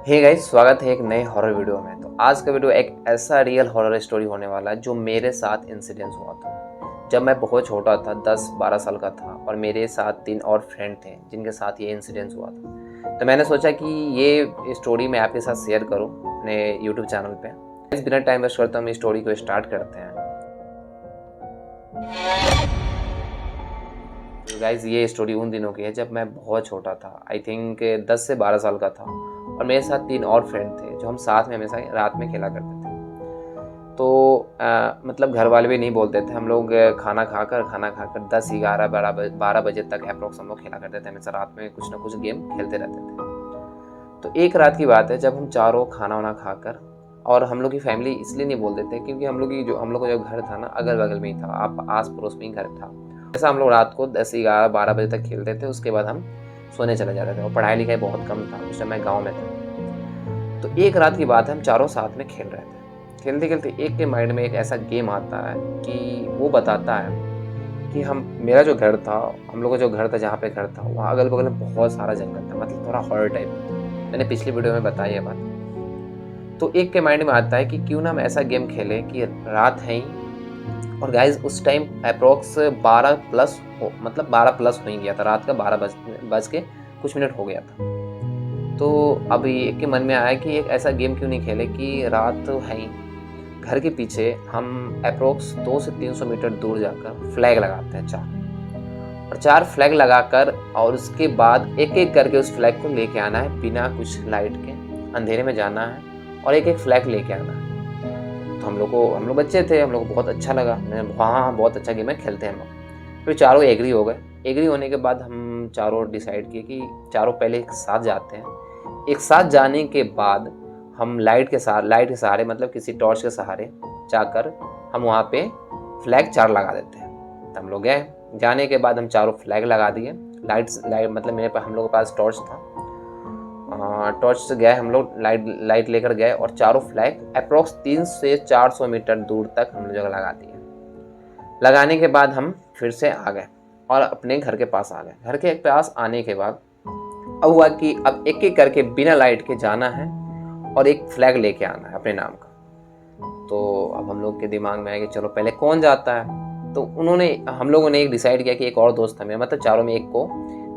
Hey guys, स्वागत है एक नए हॉरर वीडियो में। तो आज का वीडियो एक ऐसा रियल हॉरर स्टोरी होने वाला है जो मेरे साथ इंसिडेंस हुआ था जब मैं बहुत छोटा था, 10-12 साल का था। और मेरे साथ 3 और फ्रेंड थे जिनके साथ ये इंसिडेंस हुआ था। तो मैंने सोचा कि ये स्टोरी मैं आपके साथ शेयर करूं अपने यूट्यूब चैनल पे। बिना टाइम वेस्ट करते हम इस स्टोरी को स्टार्ट करते हैं। तो गाइज, ये स्टोरी उन दिनों की है जब मैं बहुत छोटा था। आई थिंक 10 से 12 साल का था। और मेरे साथ 3 और फ्रेंड थे जो हम साथ में हमेशा रात में खेला करते थे। तो मतलब घर वाले भी नहीं बोलते थे। हम लोग खाना खाकर 10, 11, 12 बजे तक अप्रोक्स हम लोग खेला करते थे। हमेशा रात में कुछ ना कुछ गेम खेलते रहते थे। तो एक रात की बात है जब हम चारों खाना वाना खाकर, और हम लोग की फैमिली इसलिए नहीं बोलते थे क्योंकि हम लोग का जो घर था ना, अगल बगल में ही था, आप आस पड़ोस में ही घर था। ऐसा हम लोग रात को 10, 11, 12 बजे तक खेलते थे। उसके बाद हम सोने चले जाते थे और पढ़ाई लिखाई बहुत कम था उस समय, गाँव में था। तो एक रात की बात है, हम चारों साथ में खेल रहे थे। खेलते खेलते एक के माइंड में एक ऐसा गेम आता है कि वो बताता है कि मेरा जो घर था, हम लोग का जो घर था, जहाँ पे घर था, वहाँ अगल बगल में बहुत सारा जंगल था। मतलब थोड़ा हॉरर टाइप। मैंने पिछली वीडियो में बताई है बात। तो एक के माइंड में आता है कि क्यों ना हम ऐसा गेम खेले कि रात है ही। और गाइज उस टाइम अप्रोक्स 12 प्लस हो, मतलब 12 प्लस हो ही गया था। रात का 12 बज के कुछ मिनट हो गया था। तो अभी एक के मन में आया कि एक ऐसा गेम क्यों नहीं खेले कि रात तो है ही, घर के पीछे हम अप्रोक्स 200 से 300 मीटर दूर जाकर फ्लैग लगाते हैं 4, और 4 फ्लैग लगाकर, और उसके बाद एक एक करके उस फ्लैग को लेके आना है बिना कुछ लाइट के। अंधेरे में जाना है और एक एक फ्लैग लेके आना है। तो हम लोग बच्चे थे, हम लोग को बहुत अच्छा लगा। हाँ, बहुत अच्छा गेम है, खेलते हैं हम लोग। फिर चारों एग्री हो गए। एग्री होने के बाद हम चारों डिसाइड किए कि चारों पहले एक साथ जाते हैं। एक साथ जाने के बाद हम लाइट के सहारे, मतलब किसी टॉर्च के सहारे जाकर हम वहाँ पे फ्लैग 4 लगा देते हैं। तो हम लोग गए। जाने के बाद हम चारों फ्लैग लगा दिए। लाइट मतलब हम लोग के पास टॉर्च था। टॉर्च से गए हम लोग, लाइट लेकर गए और चारों फ्लैग अप्रोक्स 300 से 400 मीटर दूर तक हम लोग लगा दिए। लगाने के बाद हम फिर से आ गए और अपने घर के पास आ गए। घर के पास आने के बाद अब हुआ कि अब एक एक करके बिना लाइट के जाना है और एक फ्लैग लेके आना है अपने नाम का। तो अब हम लोग के दिमाग में आया कि चलो पहले कौन जाता है। तो हम लोगों ने एक डिसाइड किया कि एक और दोस्त हमें, मतलब चारों में एक को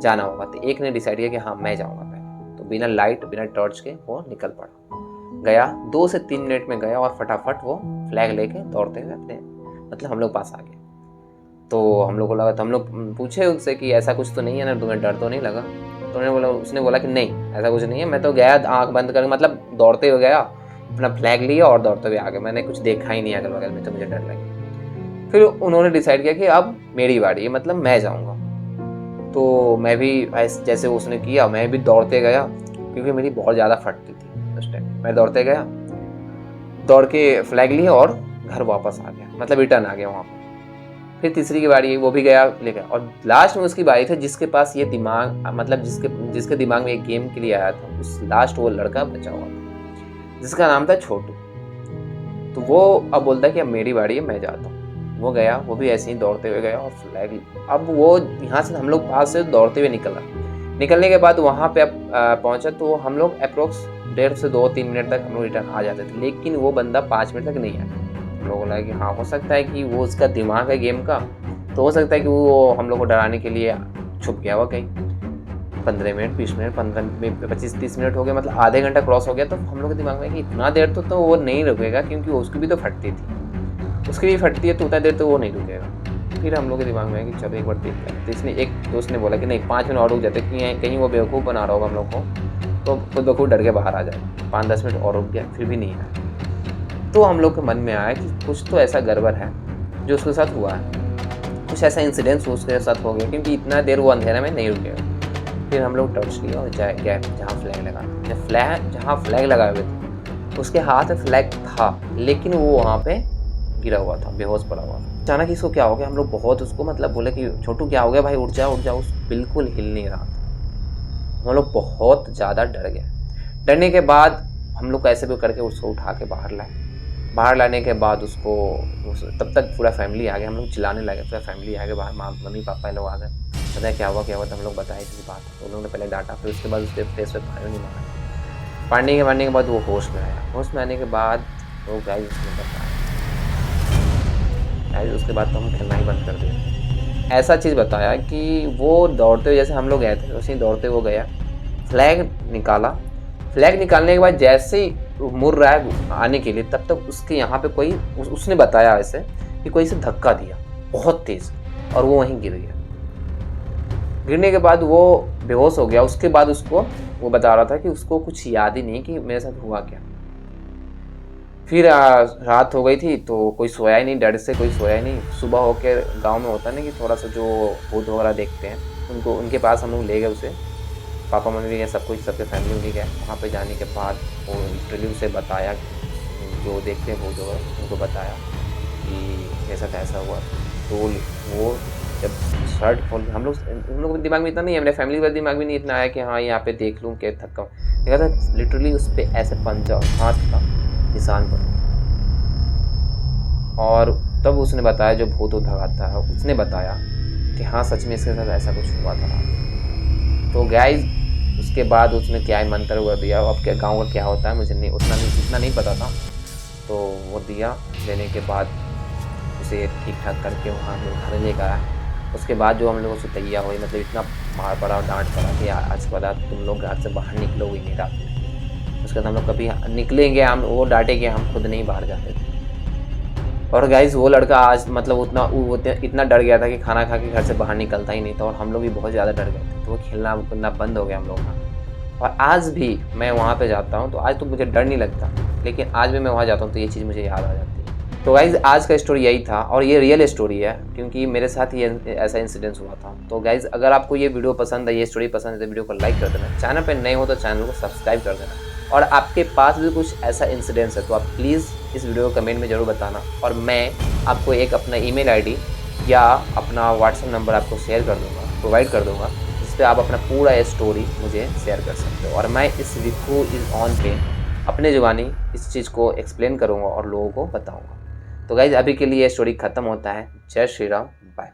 जाना होगा। तो एक ने डिसाइड किया कि हाँ, मैं जाऊँगा पहले। तो बिना लाइट, बिना टॉर्च के वो निकल पड़ा। गया, 2 से 3 मिनट में गया और फटाफट वो फ्लैग लेके दौड़ते हुए अपने, मतलब हम लोग पास आ गए। तो हम लोग को लगा, तो हम लोग पूछे उससे कि ऐसा कुछ तो नहीं है ना, तुम्हें डर तो नहीं लगा? तो उसने बोला कि नहीं, ऐसा कुछ नहीं है। मैं तो गया आंख बंद कर, मतलब दौड़ते हुए गया, अपना फ्लैग लिया और दौड़ते हुए आ गया। मैंने कुछ देखा ही नहीं अगल बगल में, तो मुझे डर लगा। फिर उन्होंने डिसाइड किया कि अब मेरी बारी है, मतलब मैं जाऊँगा। तो मैं भी जैसे उसने किया, मैं भी दौड़ते गया, क्योंकि मेरी बहुत ज़्यादा फटती थी उस टाइम। मैं दौड़ते गया, दौड़ के फ्लैग लिया और घर वापस आ गया, मतलब रिटर्न आ गया वहाँ पर। फिर तीसरी की बारी, वो भी गया लेकर। और लास्ट में उसकी बारी थी जिसके पास ये दिमाग, मतलब जिसके दिमाग में एक गेम के लिए आया था, उस लास्ट वो लड़का बचा हुआ था जिसका नाम था छोटू। तो वो अब बोलता है कि अब मेरी बारी है, मैं जाता हूँ। वो गया, वो भी ऐसे ही दौड़ते हुए गया और फ्लैग। अब वो यहाँ से हम लोग पास से दौड़ते हुए निकला। निकलने के बाद वहाँ पे अब पहुँचा, तो हम लोग अप्रोक्स 1.5 से 2-3 मिनट तक हम लोग रिटर्न आ जाते थे। लेकिन वो बंदा 5 मिनट तक नहीं आया। हम लोगों को लगा कि हाँ, हो सकता है कि वो उसका दिमाग है गेम का, तो हो सकता है कि वो हम लोग को डराने के लिए छुप गया हुआ कहीं। 15 मिनट, 20 मिनट, 25-30 मिनट हो गए, मतलब आधे घंटा क्रॉस हो गया। तो हम लोग के दिमाग में कि इतना देर तो वो नहीं रुकेगा, क्योंकि उसकी भी तो फटती थी, उसकी भी फटती है, तो उतना देर तो वो नहीं रुकेगा। फिर हम लोग के दिमाग में है कि चलो एक बार देखते हैं। तो इसने एक दोस्त ने बोला कि नहीं, 5 मिनट और रुक जाते, कहीं वो बेवकूफ़ बना रहा होगा हम लोग को, तो खुद बेवकूफ़ डर के बाहर आ जाए। 5-10 मिनट और रुक गया, फिर भी नहीं आया। तो हम लोग के मन में आया कि कुछ तो ऐसा गड़बड़ है जो उसके साथ हुआ है, कुछ ऐसा इंसिडेंस उसके साथ हो गया, क्योंकि इतना देर वो अंधेरा में नहीं रुकेगा। फिर हम लोग टॉर्च लिया और गए जहाँ फ्लैग लगाए हुए थे, उसके हाथ में फ्लैग था, लेकिन वो वहाँ पे गिरा हुआ था, बेहोश पड़ा हुआ था। अचानक इसको क्या हो गया, हम लोग बहुत उसको मतलब बोले कि छोटू क्या हो गया भाई, उठ जा उठ जा। उस बिल्कुल हिल नहीं रहा था। हम लोग बहुत ज़्यादा डर गए। डरने के बाद हम लोग कैसे भी करके उसको उठा के बाहर लाए। बाहर लाने के बाद तब तक पूरा फैमिली आ गया। हम लोग चिल्लाने लगे, पूरा फैमिली आ गया बाहर, मम्मी पापा लोग आ गए। बताया क्या हुआ। तो हम लोग बताए इसी बात। तो उन्होंने पहले डांटा, फिर उसके बाद उसके फेस पे पानी नहीं मारा। मरने के बाद वो होश में आया। होश में आने के बाद वो गाइस उसने बताया, गाइस उसके बाद तो हम खेलना ही बंद कर दिया। ऐसा चीज़ बताया कि वो दौड़ते हुए, जैसे हम लोग गए थे वैसे ही दौड़ते हुए गया, फ्लैग निकाला। फ्लैग निकालने के बाद जैसे ही मुड़ रहा है आने के लिए, तब तक उसके यहाँ पे कोई उसने बताया ऐसे कि कोई से धक्का दिया बहुत तेज़, और वो वहीं गिर गया। गिरने के बाद वो बेहोश हो गया। उसके बाद उसको वो बता रहा था कि उसको कुछ याद ही नहीं कि मेरे साथ हुआ क्या। फिर रात हो गई थी तो कोई सोया ही नहीं, डर से कोई सोया ही नहीं। सुबह होकर गांव में होता है ना कि थोड़ा सा जो भूत वगैरह देखते हैं, उनके पास हम लोग ले गए उसे। पापा मम्मी भी गए, सब कुछ, सबके फैमिली भी गए। वहाँ पे जाने के बाद वो लिटरली उसे बताया, जो देखते हैं भूत वगैरह उनको बताया कि ऐसा कैसा हुआ। तो वो जब शर्ट खोल, हम लोग दिमाग में इतना नहीं है, मेरे फैमिली का दिमाग में नहीं इतना आया कि हाँ यहाँ पे देख लूँ क्या थक्का। देखा था लिटरली उस पर ऐसे पंजा, हाथ का निशान बना। और तब उसने बताया, जो भूत भगाता है उसने बताया कि हाँ सच में इसके साथ ऐसा कुछ हुआ था। तो गाइस उसके बाद उसने क्या मंत्र हुआ दिया। अब क्या गाँव का क्या होता है मुझे नहीं इतना नहीं पता था। तो वो दिया, देने के बाद उसे ठीक ठाक करके वहाँ घर लेकर आया। उसके बाद जो हम लोगों से तैयार हुई, मतलब इतना मार पड़ा और डांट पड़ा कि आज के बाद तुम लोग घर से बाहर निकलोगे नहीं रात में। उसके बाद हम लोग कभी निकलेंगे, हम वो डांटेंगे, हम खुद नहीं बाहर जाते थे। और गाइस वो लड़का आज मतलब इतना डर गया था कि खाना खा के घर से बाहर निकलता ही नहीं था, और हम लोग भी बहुत ज़्यादा डर गए थे। तो वो खेलना कूदना बंद हो गया हम लोग का। और आज भी मैं वहाँ पे जाता हूँ तो आज तो मुझे डर नहीं लगता, लेकिन आज भी मैं वहाँ जाता हूँ तो ये चीज़ मुझे याद आ जाती है। तो गाइज़ आज का स्टोरी यही था, और ये रियल स्टोरी है क्योंकि मेरे साथ ही ऐसा इंसिडेंस हुआ था। तो गाइज़ अगर आपको ये वीडियो पसंद है, ये स्टोरी पसंद है, तो वीडियो को लाइक कर देना। चैनल पे नए हो तो चैनल को सब्सक्राइब कर देना। और आपके पास भी कुछ ऐसा इंसिडेंस है तो आप प्लीज़ इस वीडियो को कमेंट में ज़रूर बताना, और मैं आपको एक अपना ईमेल आईडी या अपना व्हाट्सएप नंबर आपको शेयर कर दूँगा, प्रोवाइड कर दूँगा, जिस पर आप अपना पूरा स्टोरी मुझे शेयर कर सकते हो। और मैं इस विकू इज़ ऑन पे अपने ज़ुबानी इस चीज़ को एक्सप्लेन करूँगा और लोगों को बताऊँगा। तो गाइज़ अभी के लिए ये स्टोरी ख़त्म होता है। जय श्री राम, बाय।